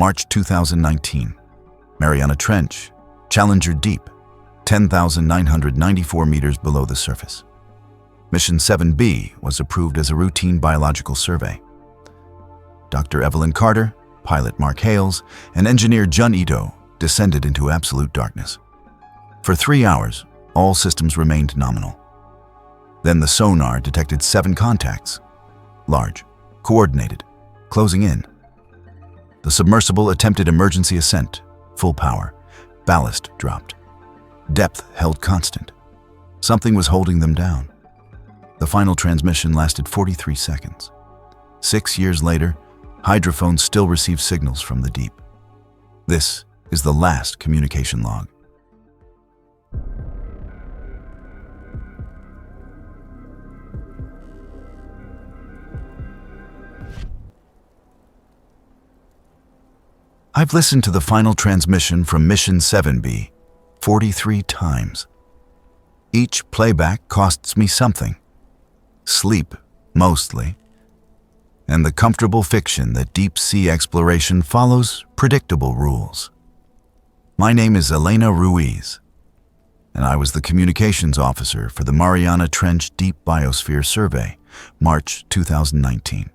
March 2019. Mariana Trench, Challenger Deep, 10,994 meters below the surface. Mission 7B was approved as a routine biological survey. Dr. Evelyn Carter, pilot Mark Hales, and engineer Jun Ito descended into absolute darkness. For 3 hours, all systems remained nominal. Then the sonar detected 7 contacts, large, coordinated, closing in. The submersible attempted emergency ascent, full power, ballast dropped. Depth held constant. Something was holding them down. The final transmission lasted 43 seconds. 6 years later, hydrophones still receive signals from the deep. This is the last communication log. I've listened to the final transmission from Mission 7B 43 times. Each playback costs me something. Sleep, mostly, and the comfortable fiction that deep-sea exploration follows predictable rules. My name is Elena Ruiz, and I was the communications officer for the Mariana Trench Deep Biosphere Survey, March 2019.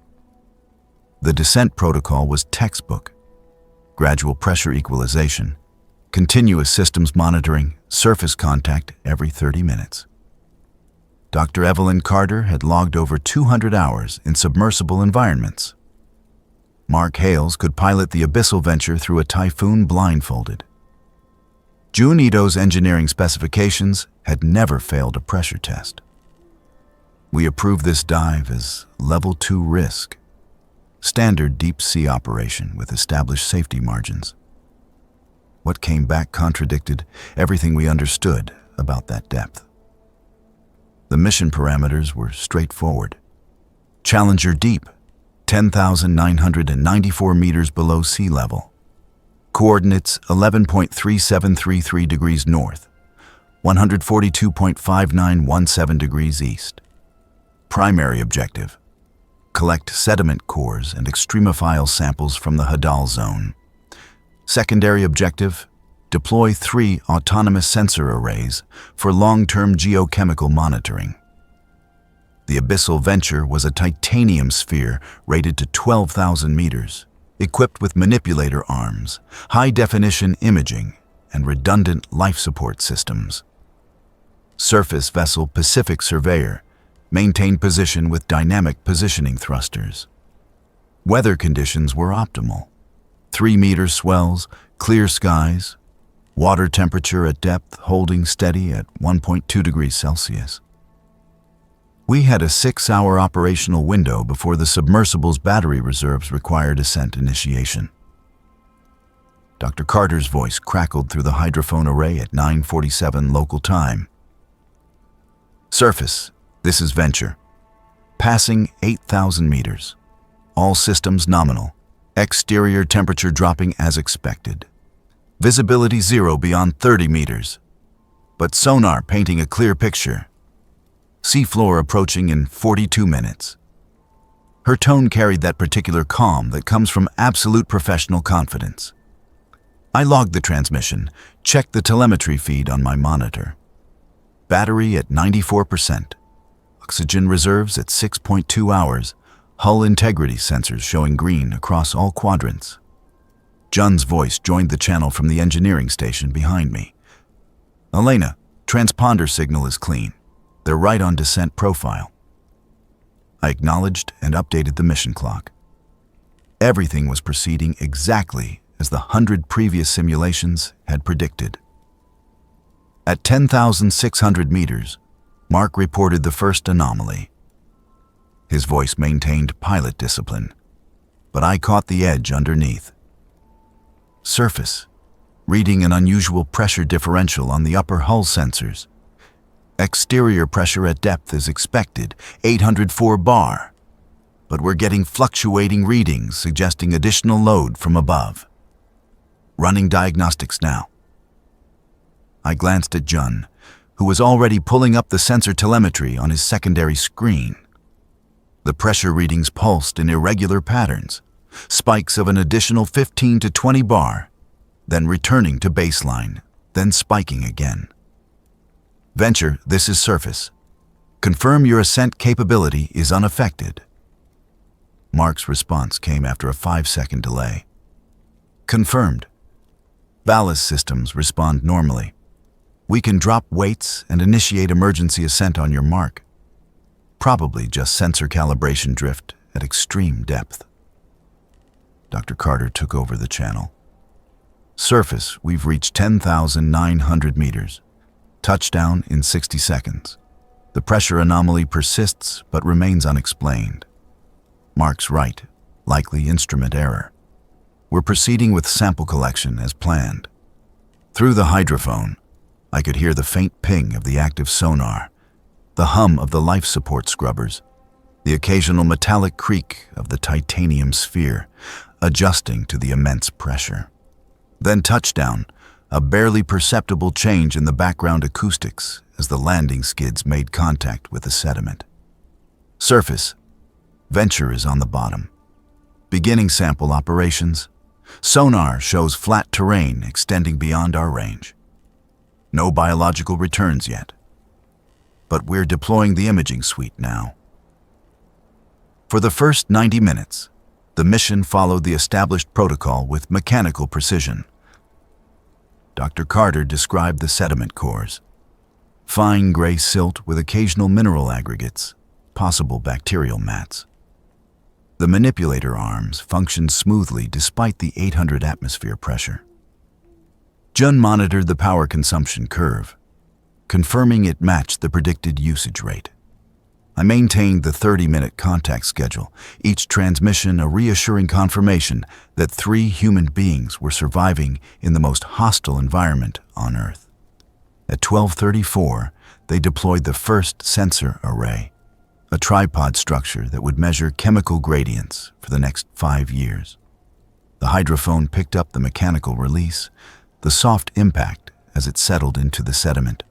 The descent protocol was textbook: gradual pressure equalization, continuous systems monitoring, surface contact every 30 minutes. Dr. Evelyn Carter had logged over 200 hours in submersible environments. Mark Hales could pilot the Abyssal Venture through a typhoon blindfolded. Jun Ito's engineering specifications had never failed a pressure test. We approved this dive as Level 2 risk, standard deep-sea operation with established safety margins. What came back contradicted everything we understood about that depth. The mission parameters were straightforward. Challenger Deep, 10,994 meters below sea level. Coordinates 11.3733 degrees north, 142.5917 degrees east. Primary objective: collect sediment cores and extremophile samples from the Hadal zone. Secondary objective: deploy 3 autonomous sensor arrays for long-term geochemical monitoring. The Abyssal Venture was a titanium sphere rated to 12,000 meters, equipped with manipulator arms, high-definition imaging, and redundant life support systems. Surface vessel Pacific Surveyor maintained position with dynamic positioning thrusters. Weather conditions were optimal: 3-meter swells, clear skies, water temperature at depth holding steady at 1.2 degrees Celsius. We had a 6-hour operational window before the submersible's battery reserves required ascent initiation. Dr. Carter's voice crackled through the hydrophone array at 9:47 local time. Surface, this is Venture. Passing 8,000 meters. All systems nominal. Exterior temperature dropping as expected. Visibility 0 beyond 30 meters. But sonar painting a clear picture. Seafloor approaching in 42 minutes. Her tone carried that particular calm that comes from absolute professional confidence. I logged the transmission, checked the telemetry feed on my monitor. Battery at 94%. Oxygen reserves at 6.2 hours. Hull integrity sensors showing green across all quadrants. Jun's voice joined the channel from the engineering station behind me. Elena, transponder signal is clean. They're right on descent profile. I acknowledged and updated the mission clock. Everything was proceeding exactly as the 100 previous simulations had predicted. At 10,600 meters, Mark reported the first anomaly. His voice maintained pilot discipline, but I caught the edge underneath. Surface, reading an unusual pressure differential on the upper hull sensors. Exterior pressure at depth is expected, 804 bar, but we're getting fluctuating readings suggesting additional load from above. Running diagnostics now. I glanced at Jun, who was already pulling up the sensor telemetry on his secondary screen. The pressure readings pulsed in irregular patterns, spikes of an additional 15 to 20 bar, then returning to baseline, then spiking again. Venture, this is surface. Confirm your ascent capability is unaffected. Mark's response came after a 5-second delay. Confirmed. Ballast systems respond normally. We can drop weights and initiate emergency ascent on your mark. Probably just sensor calibration drift at extreme depth. Dr. Carter took over the channel. Surface, we've reached 10,900 meters. Touchdown in 60 seconds. The pressure anomaly persists but remains unexplained. Mark's right, likely instrument error. We're proceeding with sample collection as planned. Through the hydrophone, I could hear the faint ping of the active sonar, the hum of the life support scrubbers, the occasional metallic creak of the titanium sphere, adjusting to the immense pressure. Then touchdown, a barely perceptible change in the background acoustics as the landing skids made contact with the sediment. Surface, Venture is on the bottom. Beginning sample operations. Sonar shows flat terrain extending beyond our range. No biological returns yet. But we're deploying the imaging suite now. For the first 90 minutes, the mission followed the established protocol with mechanical precision. Dr. Carter described the sediment cores. Fine gray silt with occasional mineral aggregates, possible bacterial mats. The manipulator arms functioned smoothly despite the 800 atmosphere pressure. Jun monitored the power consumption curve, confirming it matched the predicted usage rate. I maintained the 30-minute contact schedule, each transmission a reassuring confirmation that 3 human beings were surviving in the most hostile environment on Earth. At 12:34, they deployed the first sensor array, a tripod structure that would measure chemical gradients for the next 5 years. The hydrophone picked up the mechanical release, the soft impact as it settled into the sediment.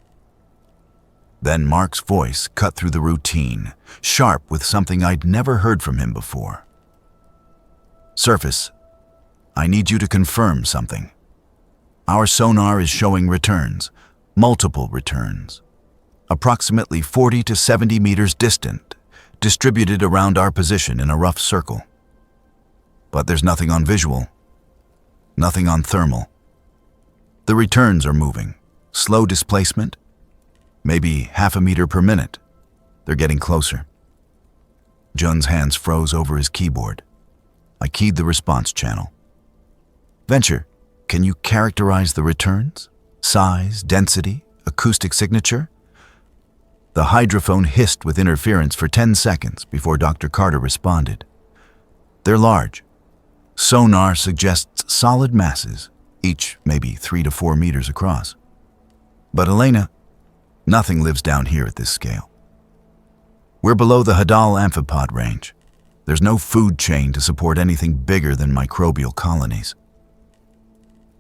Then Mark's voice cut through the routine, sharp with something I'd never heard from him before. Surface, I need you to confirm something. Our sonar is showing returns, multiple returns, approximately 40 to 70 meters distant, distributed around our position in a rough circle. But there's nothing on visual, nothing on thermal. The returns are moving, slow displacement, maybe half a meter per minute. They're getting closer. Jun's hands froze over his keyboard. I keyed the response channel. Venture, can you characterize the returns? Size, density, acoustic signature? The hydrophone hissed with interference for 10 seconds before Dr. Carter responded. They're large. Sonar suggests solid masses, each maybe 3 to 4 meters across. But Elena, nothing lives down here at this scale. We're below the Hadal amphipod range. There's no food chain to support anything bigger than microbial colonies.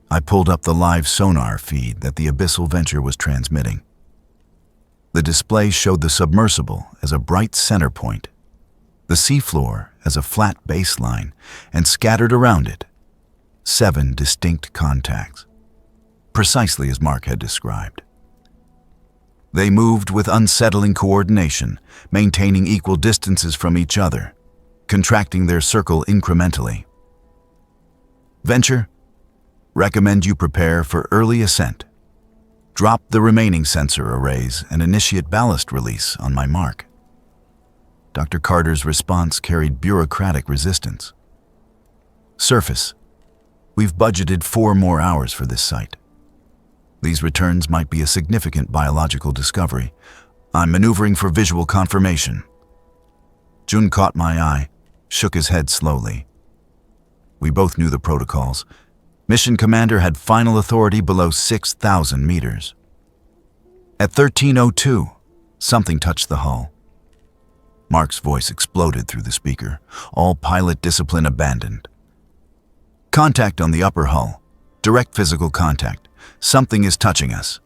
I pulled up the live sonar feed that the Abyssal Venture was transmitting. The display showed the submersible as a bright center point, the seafloor as a flat baseline, and scattered around it, 7 distinct contacts, precisely as Mark had described. They moved with unsettling coordination, maintaining equal distances from each other, contracting their circle incrementally. Venture, recommend you prepare for early ascent. Drop the remaining sensor arrays and initiate ballast release on my mark. Dr. Carter's response carried bureaucratic resistance. Surface, we've budgeted 4 more hours for this site. These returns might be a significant biological discovery. I'm maneuvering for visual confirmation. Jun caught my eye, shook his head slowly. We both knew the protocols. Mission Commander had final authority below 6,000 meters. At 13:02, something touched the hull. Mark's voice exploded through the speaker, all pilot discipline abandoned. Contact on the upper hull. Direct physical contact. Something is touching us.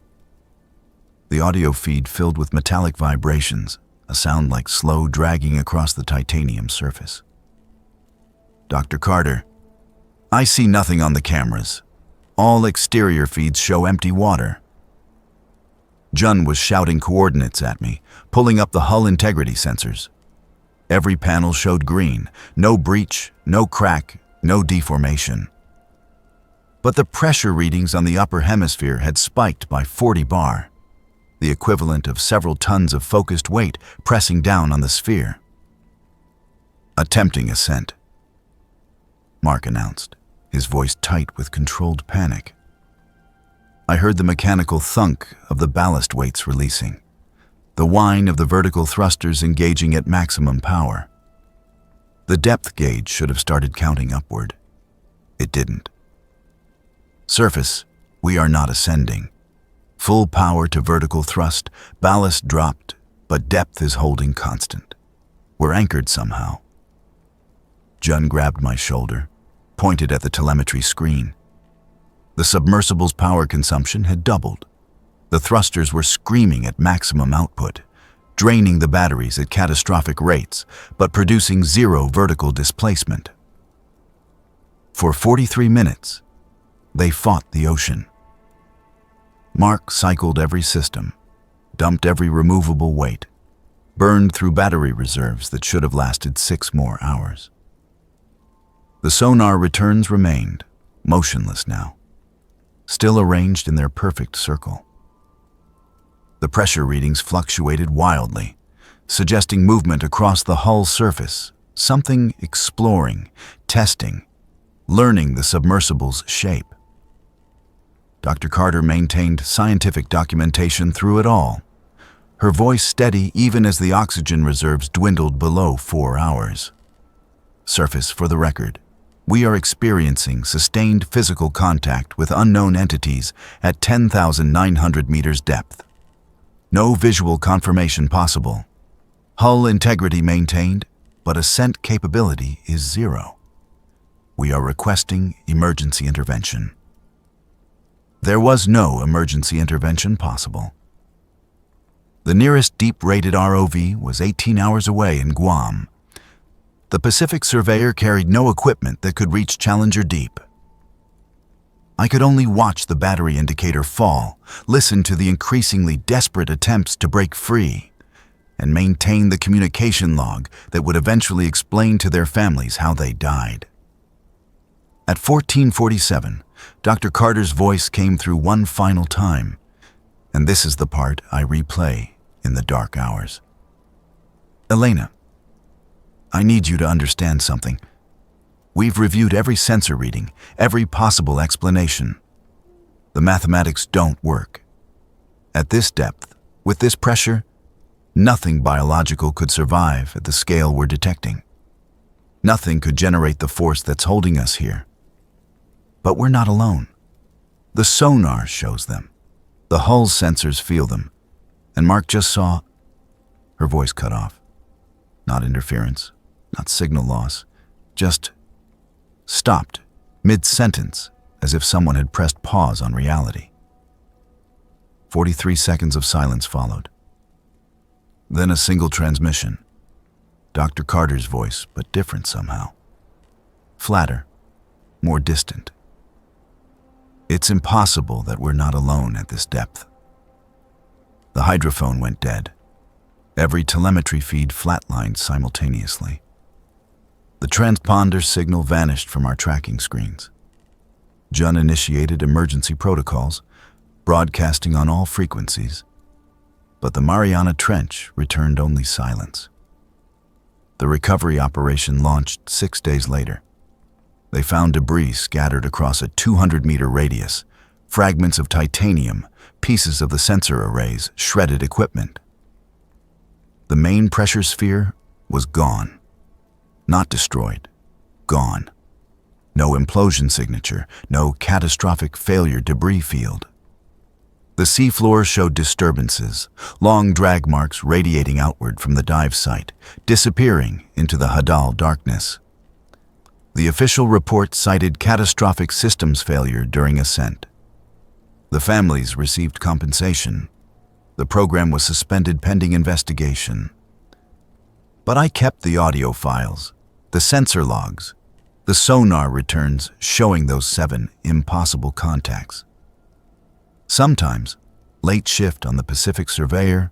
The audio feed filled with metallic vibrations, a sound like slow dragging across the titanium surface. Dr. Carter, I see nothing on the cameras. All exterior feeds show empty water. Jun was shouting coordinates at me, pulling up the hull integrity sensors. Every panel showed green, no breach, no crack, no deformation. But the pressure readings on the upper hemisphere had spiked by 40 bar, the equivalent of several tons of focused weight pressing down on the sphere. Attempting ascent, Mark announced, his voice tight with controlled panic. I heard the mechanical thunk of the ballast weights releasing, the whine of the vertical thrusters engaging at maximum power. The depth gauge should have started counting upward. It didn't. Surface, we are not ascending. Full power to vertical thrust, ballast dropped, but depth is holding constant. We're anchored somehow. Jun grabbed my shoulder, pointed at the telemetry screen. The submersible's power consumption had doubled. The thrusters were screaming at maximum output, draining the batteries at catastrophic rates, but producing zero vertical displacement. For 43 minutes, they fought the ocean. Mark cycled every system, dumped every removable weight, burned through battery reserves that should have lasted 6 more hours. The sonar returns remained, motionless now, still arranged in their perfect circle. The pressure readings fluctuated wildly, suggesting movement across the hull surface, something exploring, testing, learning the submersible's shape. Dr. Carter maintained scientific documentation through it all, her voice steady even as the oxygen reserves dwindled below 4 hours. Surface, for the record, we are experiencing sustained physical contact with unknown entities at 10,900 meters depth. No visual confirmation possible. Hull integrity maintained, but ascent capability is 0. We are requesting emergency intervention. There was no emergency intervention possible. The nearest deep-rated ROV was 18 hours away in Guam. The Pacific Surveyor carried no equipment that could reach Challenger Deep. I could only watch the battery indicator fall, listen to the increasingly desperate attempts to break free, and maintain the communication log that would eventually explain to their families how they died. At 14:47, Dr. Carter's voice came through one final time, and this is the part I replay in the dark hours. Elena, I need you to understand something. We've reviewed every sensor reading, every possible explanation. The mathematics don't work. At this depth, with this pressure, nothing biological could survive at the scale we're detecting. Nothing could generate the force that's holding us here. But we're not alone. The sonar shows them. The hull sensors feel them. And Mark just saw... Her voice cut off. Not interference, not signal loss, just stopped mid-sentence as if someone had pressed pause on reality. 43 seconds of silence followed. Then a single transmission. Dr. Carter's voice, but different somehow. Flatter, more distant. It's impossible that we're not alone at this depth. The hydrophone went dead. Every telemetry feed flatlined simultaneously. The transponder signal vanished from our tracking screens. Jun initiated emergency protocols, broadcasting on all frequencies, but the Mariana Trench returned only silence. The recovery operation launched 6 days later. They found debris scattered across a 200-meter radius, fragments of titanium, pieces of the sensor arrays, shredded equipment. The main pressure sphere was gone. Not destroyed, gone. No implosion signature, no catastrophic failure debris field. The seafloor showed disturbances, long drag marks radiating outward from the dive site, disappearing into the Hadal darkness. The official report cited catastrophic systems failure during ascent. The families received compensation. The program was suspended pending investigation. But I kept the audio files, the sensor logs, The sonar returns showing those 7 impossible contacts. Sometimes, late shift on the Pacific Surveyor,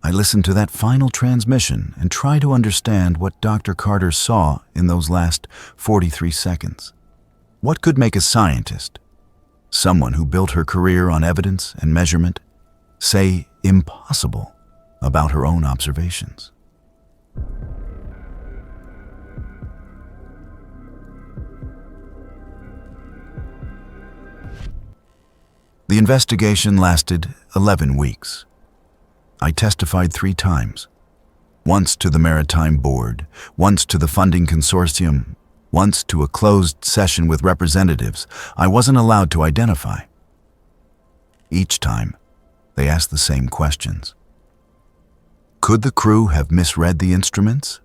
I listen to that final transmission and try to understand what Dr. Carter saw in those last 43 seconds. What could make a scientist, someone who built her career on evidence and measurement, say impossible about her own observations? The investigation lasted 11 weeks. I testified 3 times, once to the Maritime Board, once to the funding consortium, once to a closed session with representatives I wasn't allowed to identify. Each time, they asked the same questions. Could the crew have misread the instruments?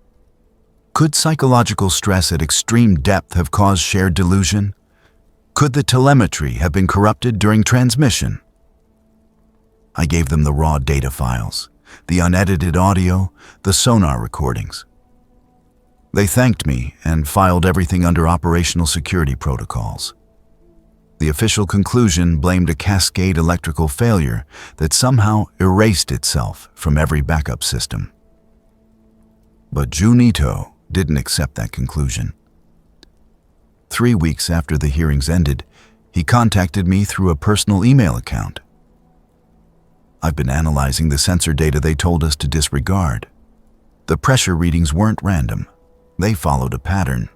Could psychological stress at extreme depth have caused shared delusion? Could the telemetry have been corrupted during transmission? I gave them the raw data files, the unedited audio, the sonar recordings. They thanked me and filed everything under operational security protocols. The official conclusion blamed a cascade electrical failure that somehow erased itself from every backup system. But Junito didn't accept that conclusion. 3 weeks after the hearings ended, he contacted me through a personal email account. I've been analyzing the sensor data they told us to disregard. The pressure readings weren't random. They followed a pattern.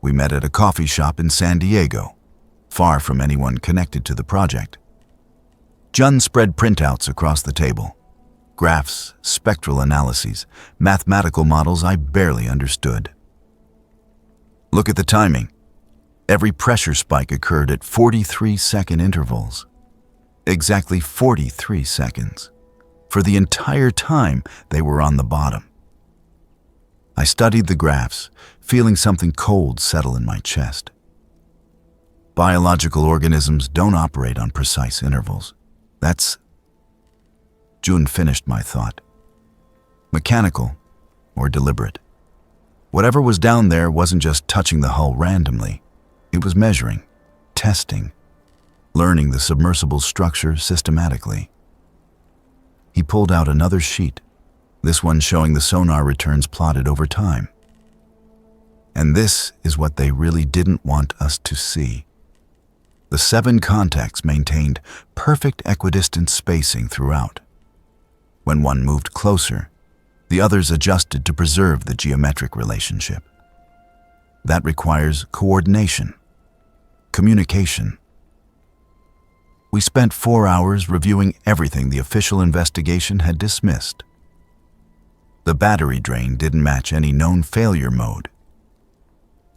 We met at a coffee shop in San Diego, far from anyone connected to the project. Jun spread printouts across the table. Graphs, spectral analyses, mathematical models I barely understood. Look at the timing. Every pressure spike occurred at 43-second intervals. Exactly 43 seconds. For the entire time they were on the bottom. I studied the graphs, feeling something cold settle in my chest. Biological organisms don't operate on precise intervals. Jun finished my thought. Mechanical or deliberate. Whatever was down there wasn't just touching the hull randomly. It was measuring, testing, learning the submersible's structure systematically. He pulled out another sheet, this one showing the sonar returns plotted over time. And this is what they really didn't want us to see. The 7 contacts maintained perfect equidistant spacing throughout. When one moved closer, the others adjusted to preserve the geometric relationship. That requires coordination, communication. We spent 4 hours reviewing everything the official investigation had dismissed. The battery drain didn't match any known failure mode.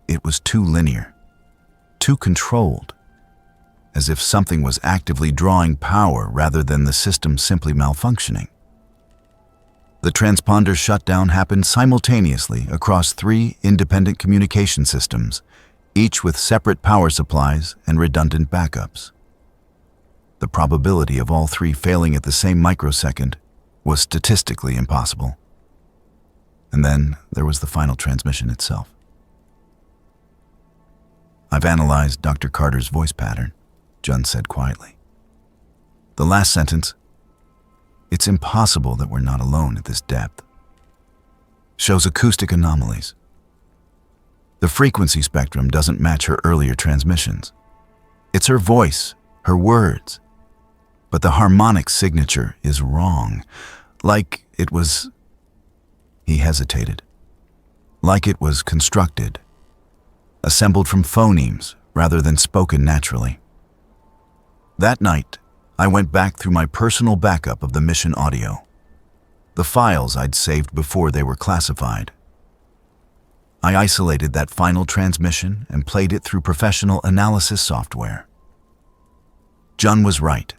It was too linear, too controlled, as if something was actively drawing power rather than the system simply malfunctioning. The transponder shutdown happened simultaneously across 3 independent communication systems, each with separate power supplies and redundant backups. The probability of all 3 failing at the same microsecond was statistically impossible. And then there was the final transmission itself. I've analyzed Dr. Carter's voice pattern, Jun said quietly. The last sentence, "It's impossible that we're not alone at this depth," shows acoustic anomalies. The frequency spectrum doesn't match her earlier transmissions. It's her voice, her words. But the harmonic signature is wrong, like it was... He hesitated. Like it was constructed, assembled from phonemes rather than spoken naturally. That night, I went back through my personal backup of the mission audio, the files I'd saved before they were classified. I isolated that final transmission and played it through professional analysis software. Jun was right.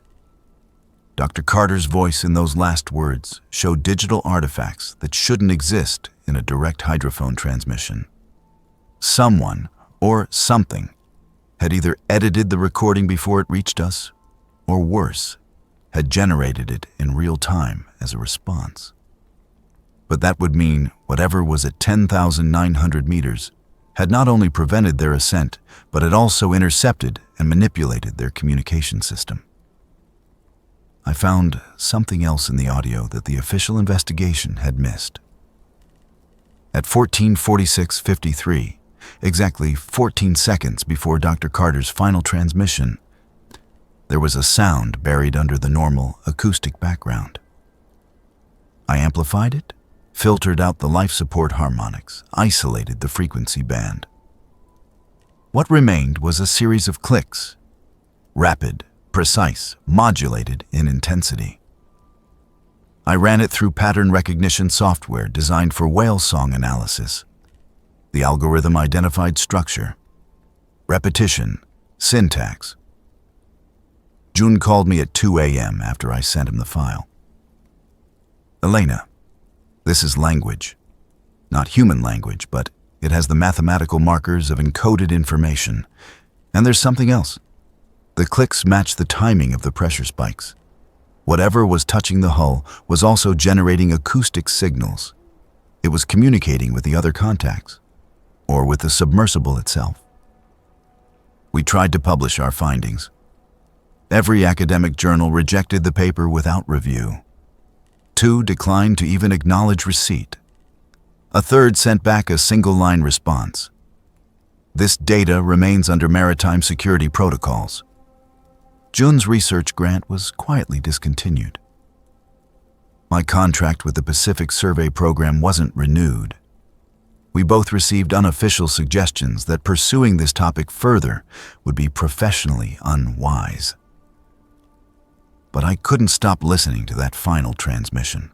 Dr. Carter's voice in those last words showed digital artifacts that shouldn't exist in a direct hydrophone transmission. Someone, or something, had either edited the recording before it reached us, or worse, had generated it in real time as a response. But that would mean whatever was at 10,900 meters had not only prevented their ascent, but had also intercepted and manipulated their communication system. I found something else in the audio that the official investigation had missed. At 14:46:53, exactly 14 seconds before Dr. Carter's final transmission, there was a sound buried under the normal acoustic background. I amplified it, filtered out the life support harmonics, isolated the frequency band. What remained was a series of clicks, rapid, precise, modulated in intensity. I ran it through pattern recognition software designed for whale song analysis. The algorithm identified structure, repetition, syntax. Jun called me at 2 a.m. after I sent him the file. "Elena, this is language. Not human language, but it has the mathematical markers of encoded information. And there's something else. The clicks match the timing of the pressure spikes. Whatever was touching the hull was also generating acoustic signals. It was communicating with the other contacts, or with the submersible itself." We tried to publish our findings. Every academic journal rejected the paper without review. 2 declined to even acknowledge receipt. A third sent back a single-line response. This data remains under maritime security protocols. Jun's research grant was quietly discontinued. My contract with the Pacific Survey Program wasn't renewed. We both received unofficial suggestions that pursuing this topic further would be professionally unwise. But I couldn't stop listening to that final transmission.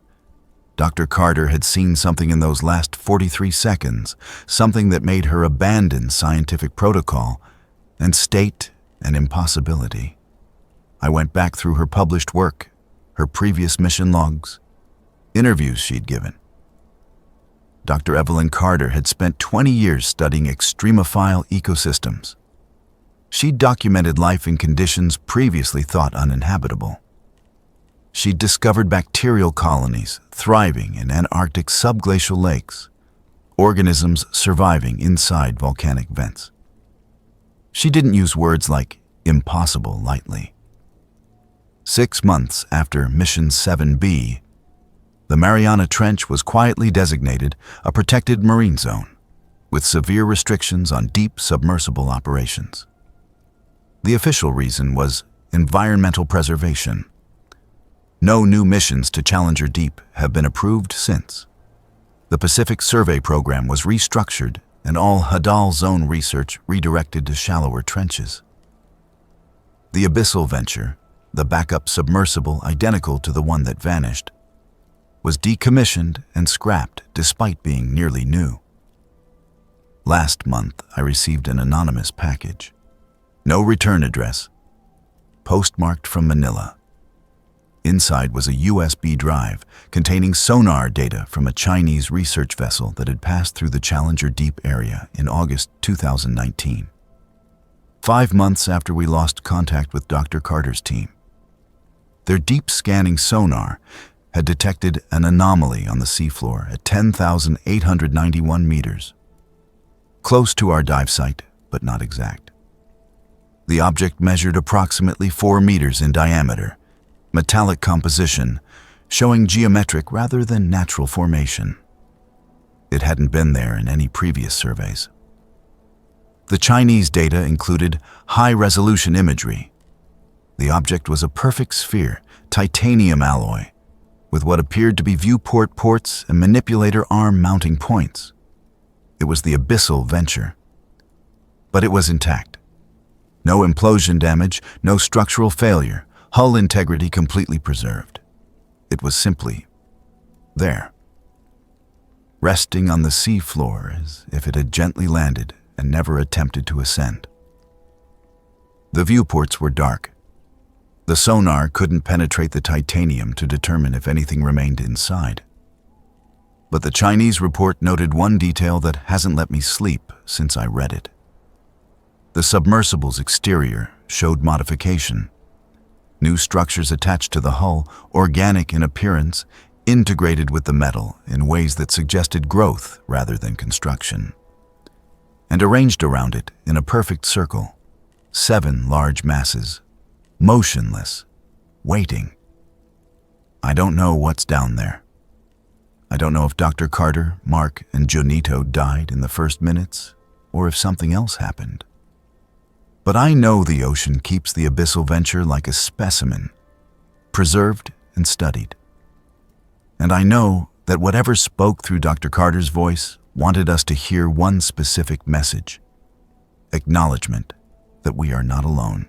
Dr. Carter had seen something in those last 43 seconds, something that made her abandon scientific protocol and state an impossibility. I went back through her published work, her previous mission logs, interviews she'd given. Dr. Evelyn Carter had spent 20 years studying extremophile ecosystems. She'd documented life in conditions previously thought uninhabitable. She'd discovered bacterial colonies thriving in Antarctic subglacial lakes, organisms surviving inside volcanic vents. She didn't use words like impossible lightly. 6 months after Mission 7B, the Mariana Trench was quietly designated a protected marine zone, with severe restrictions on deep submersible operations. The official reason was environmental preservation. No new missions to Challenger Deep have been approved since. The Pacific Survey Program was restructured and all Hadal Zone research redirected to shallower trenches. The Abyssal Venture, the backup submersible identical to the one that vanished, was decommissioned and scrapped despite being nearly new. Last month, I received an anonymous package. No return address. Postmarked from Manila. Inside was a USB drive containing sonar data from a Chinese research vessel that had passed through the Challenger Deep area in August 2019. 5 months after we lost contact with Dr. Carter's team. Their deep scanning sonar had detected an anomaly on the seafloor at 10,891 meters. Close to our dive site, but not exact. The object measured approximately 4 meters in diameter, metallic composition, showing geometric rather than natural formation. It hadn't been there in any previous surveys. The Chinese data included high-resolution imagery. The object was a perfect sphere, titanium alloy, with what appeared to be viewport ports and manipulator arm mounting points. It was the Abyssal Venture. But it was intact. No implosion damage, no structural failure, hull integrity completely preserved. It was simply there, resting on the sea floor as if it had gently landed and never attempted to ascend. The viewports were dark. The sonar couldn't penetrate the titanium to determine if anything remained inside. But the Chinese report noted one detail that hasn't let me sleep since I read it. The submersible's exterior showed modification. New structures attached to the hull, organic in appearance, integrated with the metal in ways that suggested growth rather than construction. and arranged around it in a perfect circle, 7 large masses, motionless, waiting. I don't know what's down there. I don't know if Dr. Carter, Mark, and Jonito died in the first minutes, or if something else happened. But I know the ocean keeps the Abyssal Venture like a specimen, preserved and studied. And I know that whatever spoke through Dr. Carter's voice wanted us to hear one specific message: acknowledgement that we are not alone.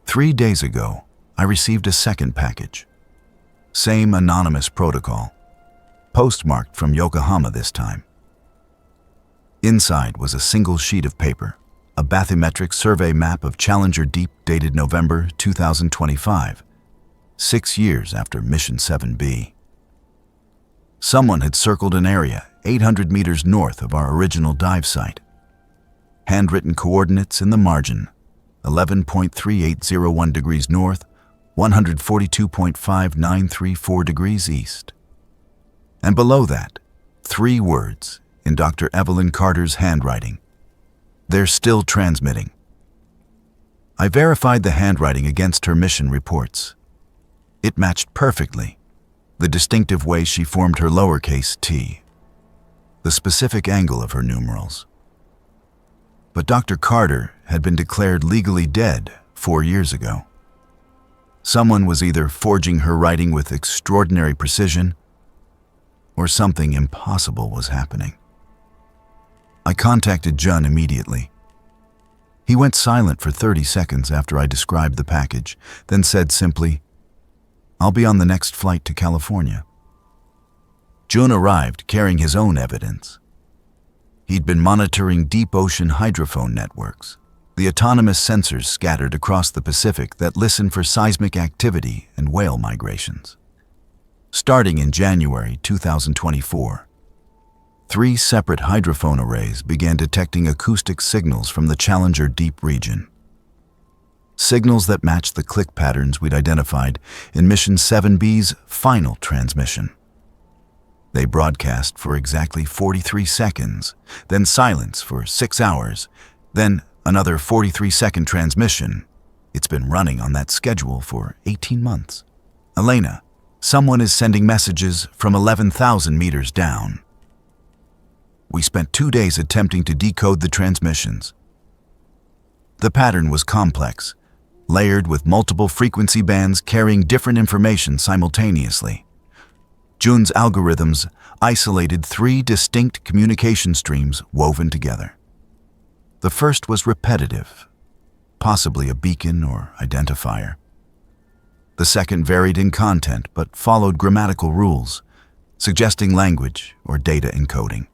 Three days ago, I received a second package. Same anonymous protocol, postmarked from Yokohama this time. Inside was a single sheet of paper, a bathymetric survey map of Challenger Deep dated November 2025, 6 years after Mission 7B. Someone had circled an area 800 meters north of our original dive site. Handwritten coordinates in the margin: 11.3801 degrees north, 142.5934 degrees east. And below that, 3 words in Dr. Evelyn Carter's handwriting: "They're still transmitting." I verified the handwriting against her mission reports. It matched perfectly, the distinctive way she formed her lowercase t, the specific angle of her numerals. But Dr. Carter had been declared legally dead 4 years ago. Someone was either forging her writing with extraordinary precision, or something impossible was happening. I contacted Jun immediately. He went silent for 30 seconds after I described the package, then said simply, "I'll be on the next flight to California." Jun arrived carrying his own evidence. He'd been monitoring deep ocean hydrophone networks, the autonomous sensors scattered across the Pacific that listen for seismic activity and whale migrations. Starting in January 2024, 3 separate hydrophone arrays began detecting acoustic signals from the Challenger Deep region. Signals that matched the click patterns we'd identified in Mission 7B's final transmission. They broadcast for exactly 43 seconds, then silence for 6 hours, then another 43-second transmission. It's been running on that schedule for 18 months. Elena, someone is sending messages from 11,000 meters down. We spent 2 days attempting to decode the transmissions. The pattern was complex, layered with multiple frequency bands carrying different information simultaneously. Jun's algorithms isolated 3 distinct communication streams woven together. The first was repetitive, possibly a beacon or identifier. The second varied in content but followed grammatical rules, suggesting language or data encoding.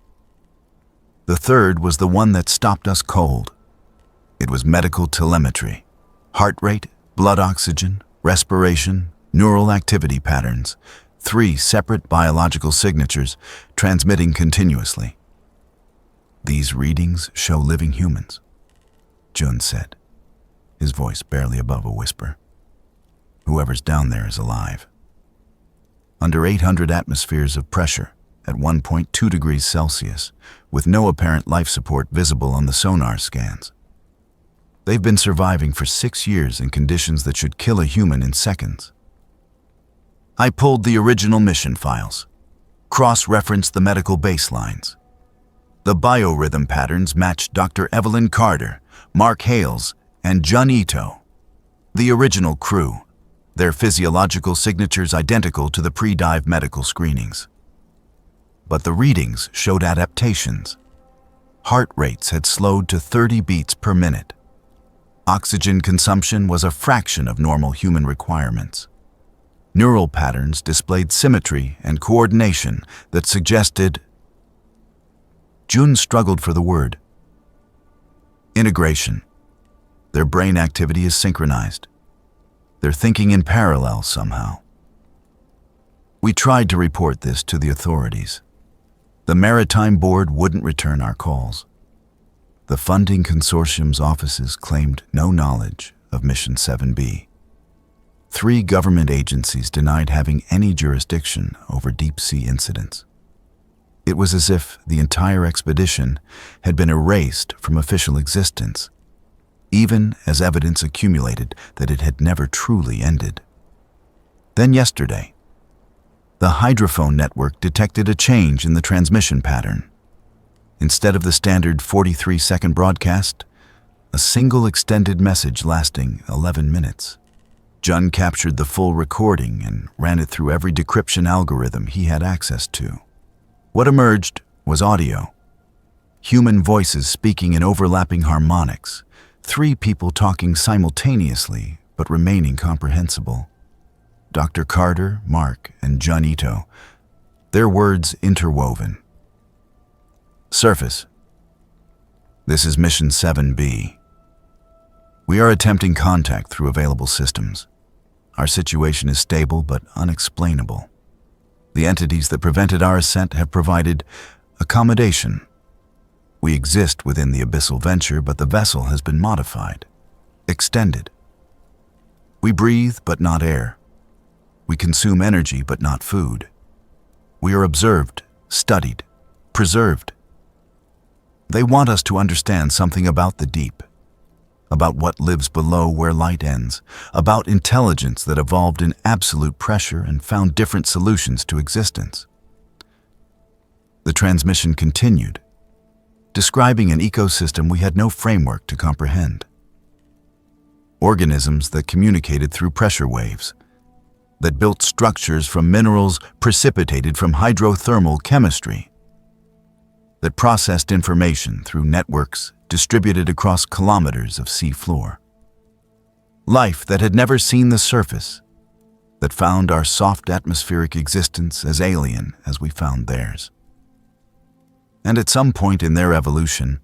The third was the one that stopped us cold. It was medical telemetry: heart rate, blood oxygen, respiration, neural activity patterns, 3 separate biological signatures transmitting continuously. "These readings show living humans," Jun said, his voice barely above a whisper. "Whoever's down there is alive. Under 800 atmospheres of pressure at 1.2 degrees Celsius, with no apparent life support visible on the sonar scans. They've been surviving for 6 years in conditions that should kill a human in seconds." I pulled the original mission files, cross-referenced the medical baselines. The biorhythm patterns matched Dr. Evelyn Carter, Mark Hales, and Jonito, the original crew, their physiological signatures identical to the pre-dive medical screenings. But the readings showed adaptations. Heart rates had slowed to 30 beats per minute. Oxygen consumption was a fraction of normal human requirements. Neural patterns displayed symmetry and coordination that suggested— Jun struggled for the word. Integration. Their brain activity is synchronized. They're thinking in parallel somehow. We tried to report this to the authorities. The Maritime Board wouldn't return our calls. The funding consortium's offices claimed no knowledge of Mission 7B. 3 government agencies denied having any jurisdiction over deep-sea incidents. It was as if the entire expedition had been erased from official existence, even as evidence accumulated that it had never truly ended. Then yesterday, the hydrophone network detected a change in the transmission pattern. Instead of the standard 43-second broadcast, a single extended message lasting 11 minutes. Jun captured the full recording and ran it through every decryption algorithm he had access to. What emerged was audio. Human voices speaking in overlapping harmonics, 3 people talking simultaneously but remaining comprehensible. Dr. Carter, Mark, and Jun Ito, their words interwoven. Surface. This is Mission 7B. We are attempting contact through available systems. Our situation is stable but unexplainable. The entities that prevented our ascent have provided accommodation. We exist within the Abyssal Venture, but the vessel has been modified, extended. We breathe but not air. We consume energy but not food. We are observed, studied, preserved. They want us to understand something about the deep, about what lives below where light ends, about intelligence that evolved in absolute pressure and found different solutions to existence. The transmission continued, describing an ecosystem we had no framework to comprehend. Organisms that communicated through pressure waves, that built structures from minerals precipitated from hydrothermal chemistry, that processed information through networks distributed across kilometers of sea floor. Life that had never seen the surface, that found our soft atmospheric existence as alien as we found theirs. And at some point in their evolution,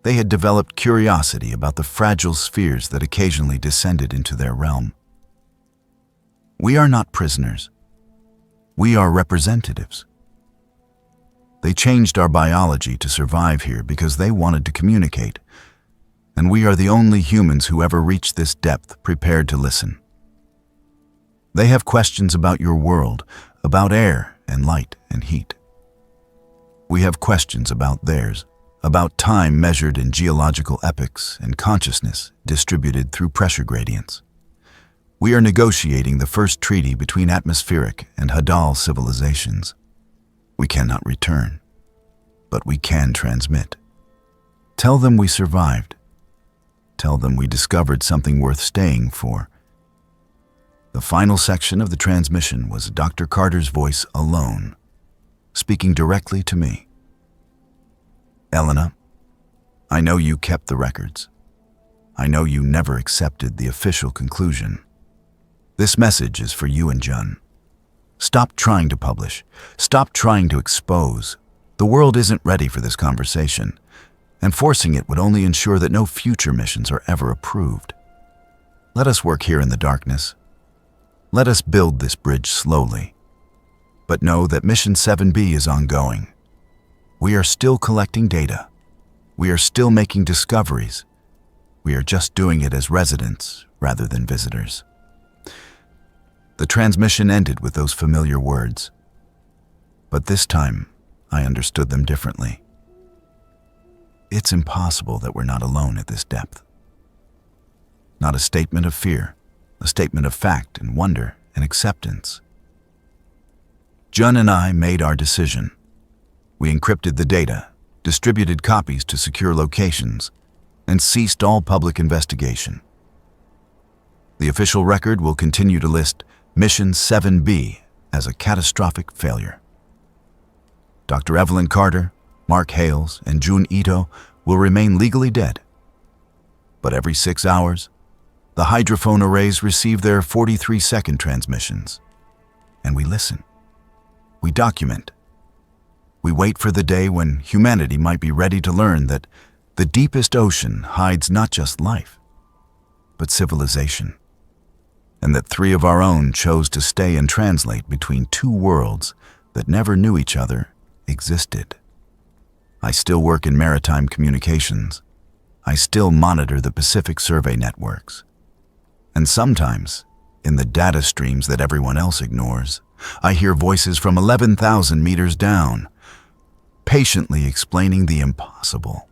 they had developed curiosity about the fragile spheres that occasionally descended into their realm. We are not prisoners. We are representatives. They changed our biology to survive here because they wanted to communicate, and we are the only humans who ever reached this depth prepared to listen. They have questions about your world, about air and light and heat. We have questions about theirs, about time measured in geological epochs and consciousness distributed through pressure gradients. We are negotiating the first treaty between atmospheric and Hadal civilizations. We cannot return, but we can transmit. Tell them we survived. Tell them we discovered something worth staying for. The final section of the transmission was Dr. Carter's voice alone, speaking directly to me. Elena, I know you kept the records. I know you never accepted the official conclusion. This message is for you and Jun. Stop trying to publish. Stop trying to expose. The world isn't ready for this conversation, and forcing it would only ensure that no future missions are ever approved. Let us work here in the darkness. Let us build this bridge slowly. But know that Mission 7B is ongoing. We are still collecting data. We are still making discoveries. We are just doing it as residents rather than visitors. The transmission ended with those familiar words. But this time, I understood them differently. It's impossible that we're not alone at this depth. Not a statement of fear, a statement of fact and wonder and acceptance. Jun and I made our decision. We encrypted the data, distributed copies to secure locations, and ceased all public investigation. The official record will continue to list Mission 7B as a catastrophic failure. Dr. Evelyn Carter, Mark Hales, and Jun Ito will remain legally dead. But every 6 hours, the hydrophone arrays receive their 43-second transmissions. And we listen. We document. We wait for the day when humanity might be ready to learn that the deepest ocean hides not just life, but civilization. And that 3 of our own chose to stay and translate between 2 worlds that never knew each other existed. I still work in maritime communications. I still monitor the Pacific survey networks. And sometimes, In the data streams that everyone else ignores, I hear voices from 11,000 meters down, patiently explaining the impossible.